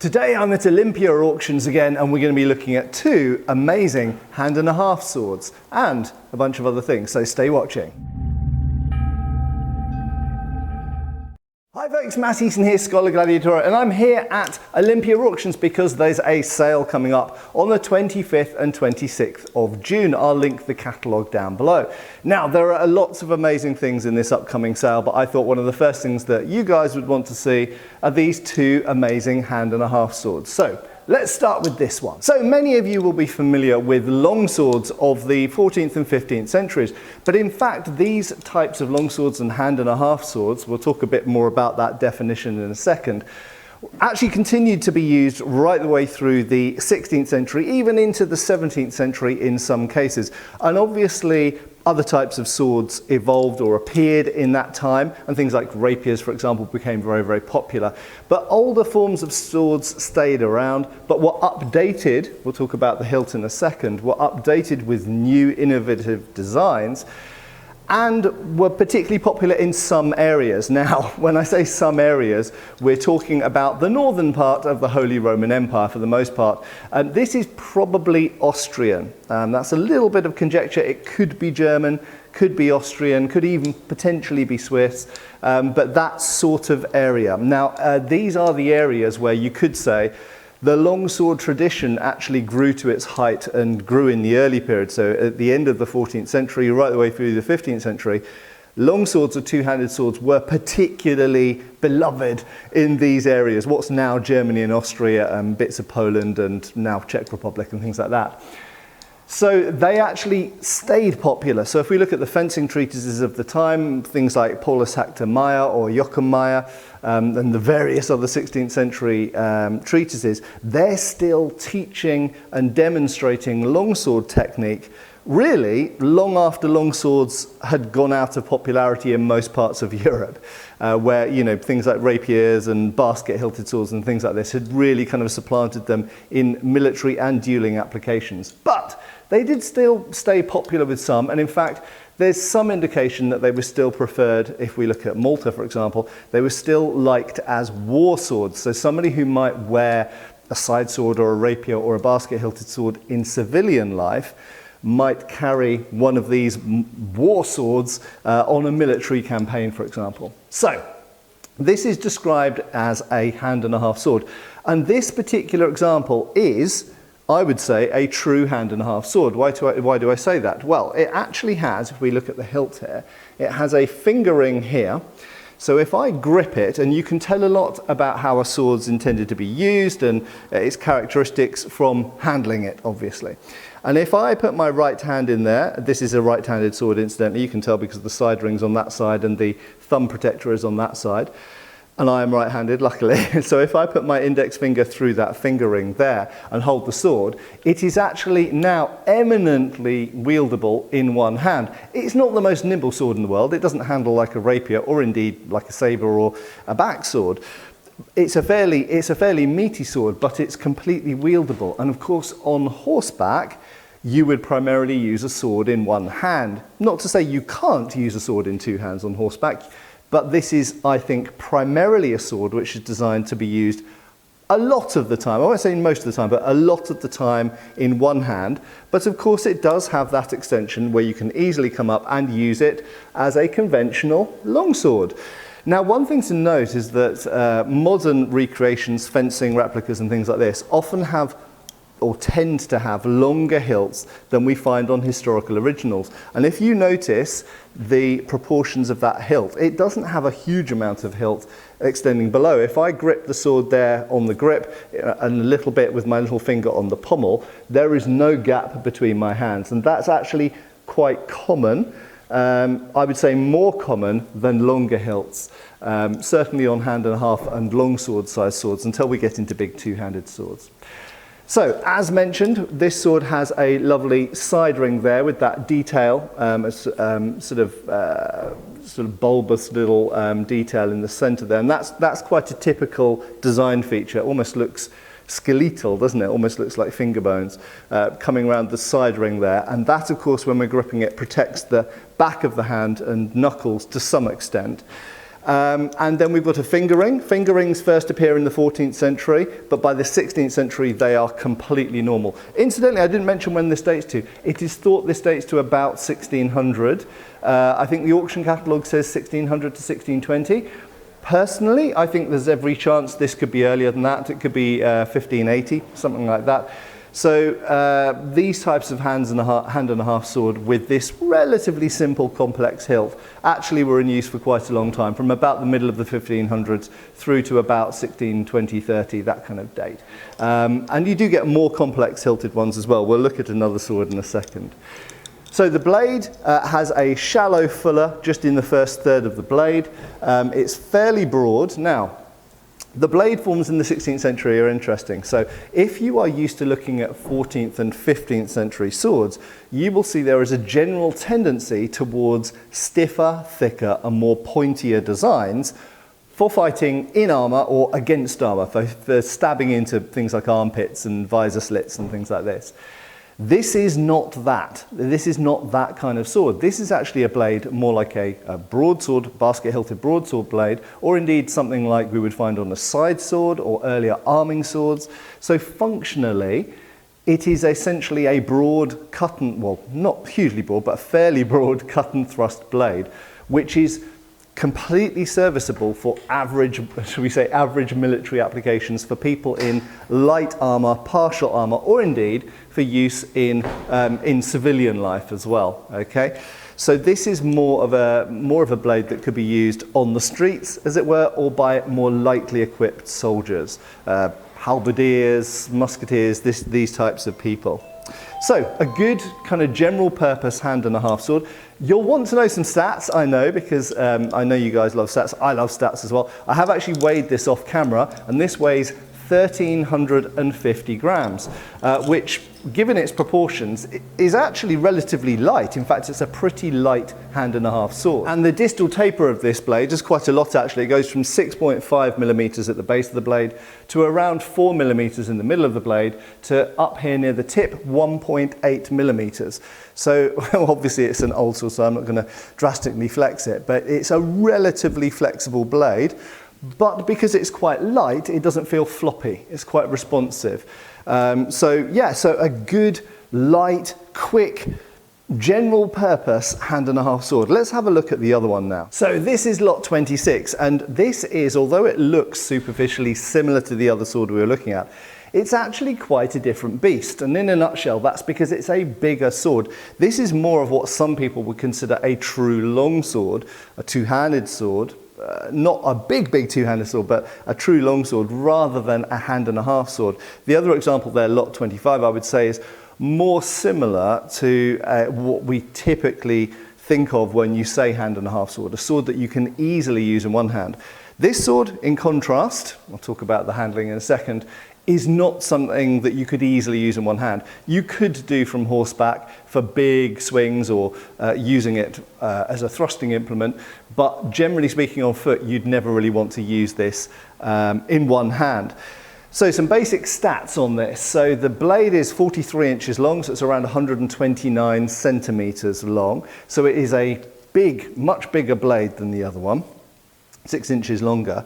Today I'm at Olympia Auctions again, and we're going to be looking at two amazing hand-and-a-half swords and a bunch of other things, so stay watching. Hi folks, Matt Easton here, Schola Gladiatoria, and I'm here at Olympia Auctions because there's a sale coming up on the 25th and 26th of June. I'll link the catalogue down below. Now, there are lots of amazing things in this upcoming sale, but I thought one of the first things that you guys would want to see are these two amazing hand-and-a-half swords. So, let's start with this one. So many of you will be familiar with longswords of the 14th and 15th centuries, but in fact these types of longswords and hand-and-a-half swords, we'll talk a bit more about that definition in a second, actually continued to be used right the way through the 16th century, even into the 17th century in some cases. And obviously other types of swords evolved or appeared in that time, and things like rapiers, for example, became very, very popular. But older forms of swords stayed around, but were updated, we'll talk about the hilt in a second, were updated with new innovative designs, and were particularly popular in some areas. Now, when I say some areas, we're talking about the northern part of the Holy Roman Empire for the most part. This is probably Austrian. That's a little bit of conjecture. It could be German, could be Austrian, could even potentially be Swiss, but that sort of area. Now, these are the areas where you could say the longsword tradition actually grew to its height and grew in the early period. So at the end of the 14th century, right the way through the 15th century, longswords or two-handed swords were particularly beloved in these areas, what's now Germany and Austria and bits of Poland and now Czech Republic and things like that. So they actually stayed popular. So if we look at the fencing treatises of the time, things like Paulus Hector Meyer or Joachim Meyer, and the various other 16th century treatises, they're still teaching and demonstrating longsword technique really long after longswords had gone out of popularity in most parts of Europe, where things like rapiers and basket-hilted swords and things like this had really kind of supplanted them in military and dueling applications. But they did still stay popular with some, and in fact there's some indication that they were still preferred. If we look at Malta, for example, they were still liked as war swords. So somebody who might wear a side sword or a rapier or a basket-hilted sword in civilian life might carry one of these war swords on a military campaign, for example. So this is described as a hand-and-a-half sword, and this particular example is, I would say, a true hand-and-a-half sword. Why do I say that? Well, it actually has, if we look at the hilt here, it has a fingering here. So if I grip it, and you can tell a lot about how a sword's intended to be used and its characteristics from handling it, obviously. And if I put my right hand in there, this is a right-handed sword incidentally, you can tell because the side ring's on that side and the thumb protector is on that side. And I am right-handed, luckily. So if I put my index finger through that fingering there and hold the sword, it is actually now eminently wieldable in one hand. It's not the most nimble sword in the world. It doesn't handle like a rapier or indeed like a saber or a back sword. It's a fairly meaty sword, but it's completely wieldable. And of course, on horseback, you would primarily use a sword in one hand. Not to say you can't use a sword in two hands on horseback, but this is, I think, primarily a sword which is designed to be used a lot of the time. I won't say most of the time, but a lot of the time in one hand. But of course it does have that extension where you can easily come up and use it as a conventional longsword. Now, one thing to note is that modern recreations, fencing replicas and things like this often have or tend to have longer hilts than we find on historical originals. And if you notice the proportions of that hilt, it doesn't have a huge amount of hilt extending below. If I grip the sword there on the grip and a little bit with my little finger on the pommel, there is no gap between my hands. And that's actually quite common. I would say more common than longer hilts, certainly on hand-and-a-half and longsword sized swords until we get into big two-handed swords. So, as mentioned, this sword has a lovely side ring there with that detail, sort of bulbous little detail in the centre there, and that's quite a typical design feature. It almost looks skeletal, doesn't it? Almost looks like finger bones coming around the side ring there, and that, of course, when we're gripping it, protects the back of the hand and knuckles to some extent. And then we've got a finger ring. Finger rings first appear in the 14th century, but by the 16th century they are completely normal. Incidentally, I didn't mention when this dates to. It is thought this dates to about 1600. I think the auction catalogue says 1600 to 1620. Personally, I think there's every chance this could be earlier than that. It could be 1580, something like that. So these types of hand and a half sword with this relatively simple complex hilt actually were in use for quite a long time, from about the middle of the 1500s through to about 1620, 30, that kind of date. And you do get more complex hilted ones as well. We'll look at another sword in a second. So the blade has a shallow fuller just in the first third of the blade. It's fairly broad. Now, the blade forms in the 16th century are interesting. So if you are used to looking at 14th and 15th century swords, you will see there is a general tendency towards stiffer, thicker, and more pointier designs for fighting in armour or against armour, for stabbing into things like armpits and visor slits and things like this. This is not that. This is not that kind of sword. This is actually a blade more like a broadsword, basket-hilted broadsword blade, or indeed something like we would find on a side sword or earlier arming swords. So functionally, it is essentially a broad cut and, well, not hugely broad, but a fairly broad cut and thrust blade, which is completely serviceable for average, should we say, average military applications for people in light armour, partial armour, or indeed for use in civilian life as well. Okay, so this is more of a blade that could be used on the streets, as it were, or by more lightly equipped soldiers, halberdiers, musketeers, these types of people. So a good kind of general purpose hand and a half sword. You'll want to know some stats, I know, because I know you guys love stats. I love stats as well. I have actually weighed this off camera, and this weighs 1,350 grams, which, given its proportions, is actually relatively light. In fact, it's a pretty light hand and a half sword. And the distal taper of this blade is quite a lot, actually. It goes from 6.5 millimeters at the base of the blade to around 4 millimeters in the middle of the blade to up here near the tip, 1.8 millimeters. So obviously it's an old sword, so I'm not going to drastically flex it, but it's a relatively flexible blade. But because it's quite light, it doesn't feel floppy. It's quite responsive. So a good, light, quick, general purpose hand and a half sword. Let's have a look at the other one now. So this is lot 26, and this is, although it looks superficially similar to the other sword we were looking at, it's actually quite a different beast. And in a nutshell, that's because it's a bigger sword. This is more of what some people would consider a true longsword, a two-handed sword. Not a big two-handed sword, but a true longsword rather than a hand and a half sword. The other example there, lot 25, I would say is more similar to what we typically think of when you say hand and a half sword, a sword that you can easily use in one hand. This sword, in contrast, I'll talk about the handling in a second, is not something that you could easily use in one hand. You could do from horseback for big swings or using it as a thrusting implement, but generally speaking on foot, you'd never really want to use this in one hand. So some basic stats on this. So the blade is 43 inches long, so it's around 129 centimeters long. So it is a big, much bigger blade than the other one, 6 inches longer.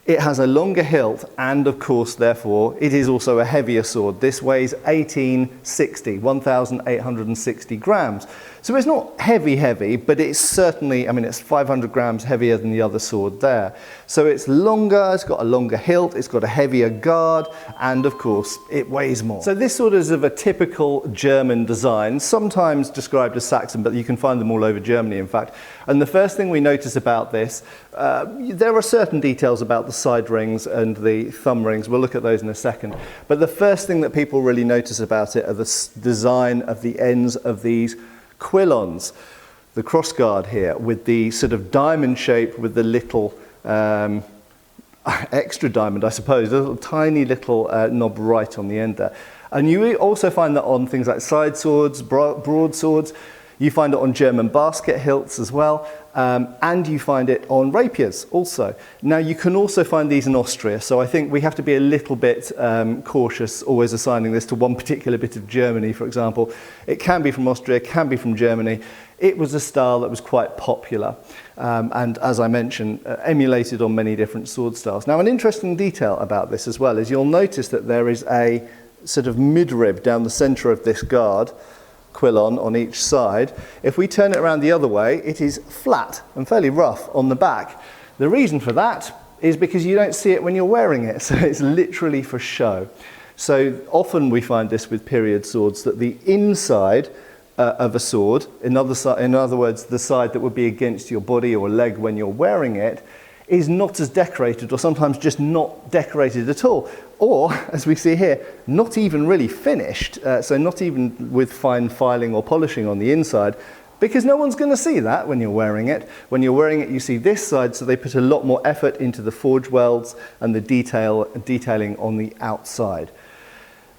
It has a longer hilt, and of course, therefore, it is also a heavier sword. This weighs 1,860 grams. So it's not heavy, but it's certainly, I mean, it's 500 grams heavier than the other sword there. So it's longer, it's got a longer hilt, it's got a heavier guard, and of course, it weighs more. So this sword is of a typical German design, sometimes described as Saxon, but you can find them all over Germany, in fact. And the first thing we notice about this, there are certain details about the side rings and the thumb rings. We'll look at those in a second. But the first thing that people really notice about it are the design of the ends of these quillons, the crossguard here with the sort of diamond shape with the little extra diamond, I suppose, a little tiny little knob right on the end there. And you also find that on things like side swords, broadswords. You find it on German basket hilts as well, and you find it on rapiers also. Now you can also find these in Austria, so I think we have to be a little bit cautious always assigning this to one particular bit of Germany, for example. It can be from Austria, can be from Germany. It was a style that was quite popular and, as I mentioned, emulated on many different sword styles. Now, an interesting detail about this as well is you'll notice that there is a sort of midrib down the centre of this guard, quillon on each side. If we turn it around the other way, it is flat and fairly rough on the back. The reason for that is because you don't see it when you're wearing it, so it's literally for show. So often we find this with period swords, that the inside of a sword, in other words, the side that would be against your body or leg when you're wearing it, is not as decorated, or sometimes just not decorated at all. Or, as we see here, not even really finished, so not even with fine filing or polishing on the inside, because no one's going to see that when you're wearing it. When you're wearing it, you see this side, so they put a lot more effort into the forge welds and the detailing on the outside.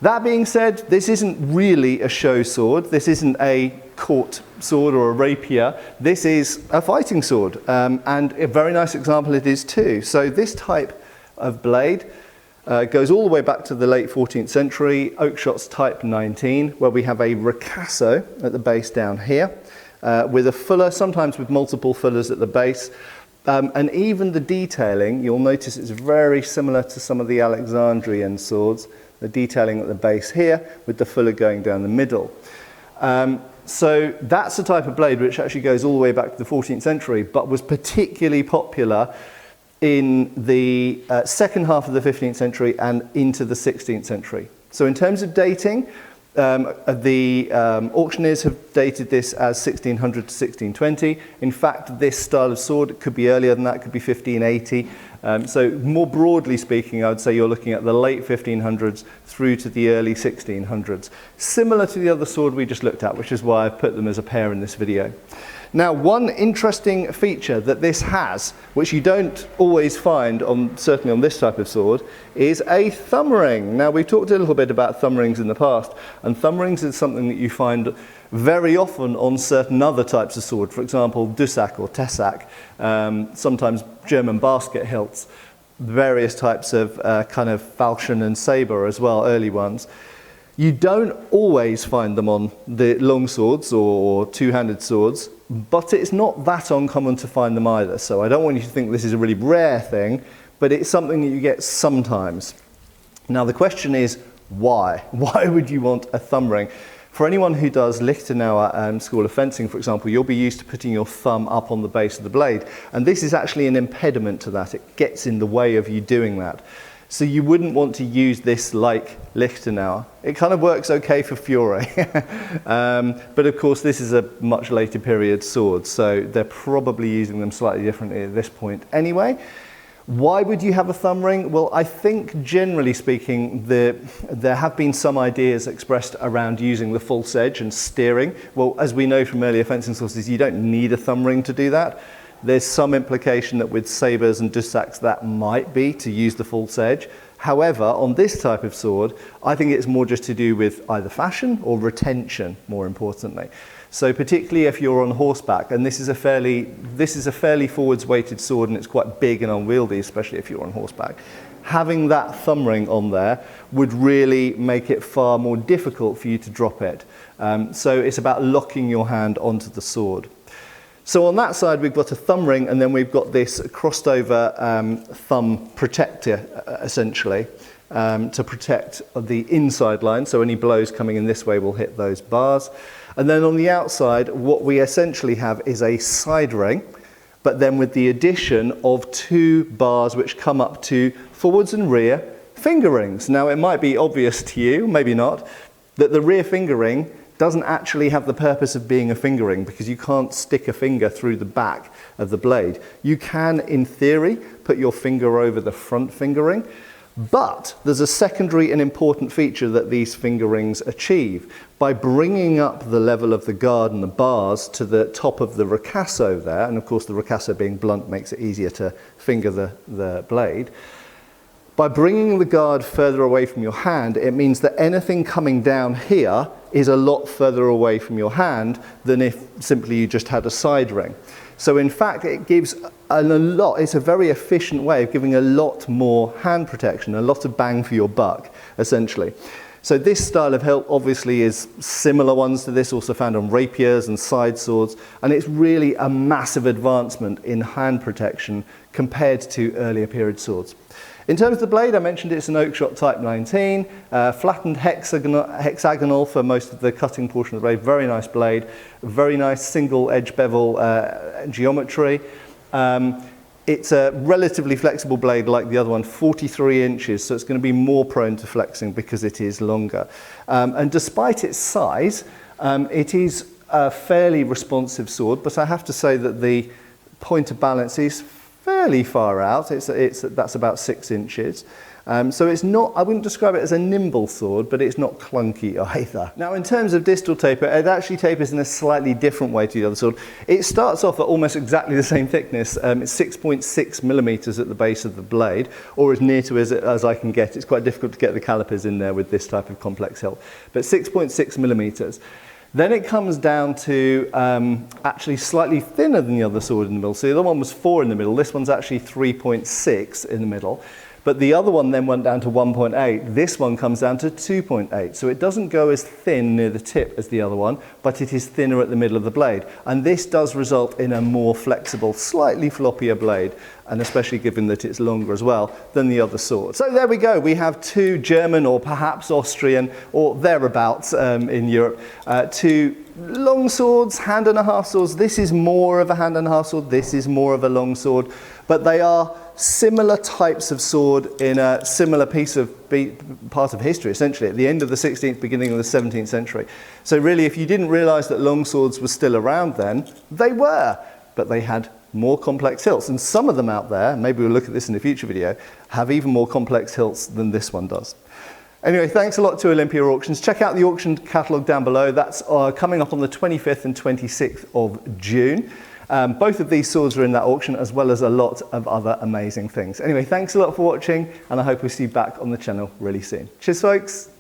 That being said, this isn't really a show sword. This isn't a court sword or a rapier. This is a fighting sword, and a very nice example it is too. So this type of blade goes all the way back to the late 14th century, Oakeshot's Type 19, where we have a ricasso at the base down here, with a fuller, sometimes with multiple fullers at the base. And even the detailing, you'll notice it's very similar to some of the Alexandrian swords. The detailing at the base here with the fuller going down the middle. So that's a type of blade which actually goes all the way back to the 14th century, but was particularly popular in the second half of the 15th century and into the 16th century. So in terms of dating, the auctioneers have dated this as 1600 to 1620. In fact, this style of sword could be earlier than that, could be 1580. So more broadly speaking, I would say you're looking at the late 1500s through to the early 1600s. Similar to the other sword we just looked at, which is why I've put them as a pair in this video. Now, one interesting feature that this has, which you don't always find certainly on this type of sword, is a thumb ring. Now, we've talked a little bit about thumb rings in the past, and thumb rings is something that you find very often on certain other types of sword, for example, Dussac or Tessac, sometimes German basket hilts, various types of kind of falchion and sabre as well, early ones. You don't always find them on the long swords or two-handed swords, but it's not that uncommon to find them either. So I don't want you to think this is a really rare thing, but it's something that you get sometimes. Now the question is, why? Why would you want a thumb ring? For anyone who does Lichtenauer School of Fencing, for example, you'll be used to putting your thumb up on the base of the blade, and this is actually an impediment to that. It gets in the way of you doing that. So you wouldn't want to use this like Lichtenauer. It kind of works okay for Fiore, but of course this is a much later period sword, so they're probably using them slightly differently at this point anyway. Why would you have a thumb ring? Well, I think generally speaking, there have been some ideas expressed around using the false edge and steering. Well, as we know from earlier fencing sources, you don't need a thumb ring to do that. There's some implication that with sabres and Dussacs that might be to use the false edge. However, on this type of sword, I think it's more just to do with either fashion or retention, more importantly. So particularly if you're on horseback, and this is a fairly forwards weighted sword and it's quite big and unwieldy, especially if you're on horseback, having that thumb ring on there would really make it far more difficult for you to drop it. So it's about locking your hand onto the sword. So on that side we've got a thumb ring, and then we've got this crossed over thumb protector essentially to protect the inside line, so any blows coming in this way will hit those bars. And then on the outside what we essentially have is a side ring, but then with the addition of two bars which come up to forwards and rear finger rings. Now it might be obvious to you, maybe not, that the rear finger ring doesn't actually have the purpose of being a finger ring, because you can't stick a finger through the back of the blade. You can, in theory, put your finger over the front finger ring, but there's a secondary and important feature that these finger rings achieve. By bringing up the level of the guard and the bars to the top of the ricasso there, and of course the ricasso being blunt makes it easier to finger the blade, by bringing the guard further away from your hand, it means that anything coming down here is a lot further away from your hand than if simply you just had a side ring. So in fact, it gives it's a very efficient way of giving a lot more hand protection, a lot of bang for your buck, essentially. So this style of hilt obviously is similar ones to this, also found on rapiers and side swords, and it's really a massive advancement in hand protection compared to earlier period swords. In terms of the blade, I mentioned it's an Oakshott Type 19, flattened hexagonal for most of the cutting portion of the blade. Very nice blade, very nice single edge bevel geometry. It's a relatively flexible blade like the other one, 43 inches, so it's going to be more prone to flexing because it is longer. And despite its size, it is a fairly responsive sword, but I have to say that the point of balance is fairly far out. That's about 6 inches. So it's not, I wouldn't describe it as a nimble sword, but it's not clunky either. Now in terms of distal taper, it actually tapers in a slightly different way to the other sword. It starts off at almost exactly the same thickness. It's 6.6 millimeters at the base of the blade, or as near to as I can get. It's quite difficult to get the calipers in there with this type of complex hilt, but 6.6 millimeters. Then it comes down to actually slightly thinner than the other sword in the middle. So the other one was 4 in the middle, this one's actually 3.6 in the middle. But the other one then went down to 1.8. This one comes down to 2.8. So it doesn't go as thin near the tip as the other one, but it is thinner at the middle of the blade. And this does result in a more flexible, slightly floppier blade, and especially given that it's longer as well than the other sword. So there we go. We have two German or perhaps Austrian or thereabouts in Europe, two long swords, hand and a half swords. This is more of a hand and a half sword. This is more of a long sword, but they are similar types of sword in a similar part of history, essentially, at the end of the 16th, beginning of the 17th century. So really, if you didn't realise that long swords were still around then, they were, but they had more complex hilts. And some of them out there, maybe we'll look at this in a future video, have even more complex hilts than this one does. Anyway, thanks a lot to Olympia Auctions. Check out the auction catalogue down below. That's coming up on the 25th and 26th of June. Both of these swords are in that auction, as well as a lot of other amazing things. Anyway, thanks a lot for watching, and I hope we'll see you back on the channel really soon. Cheers, folks.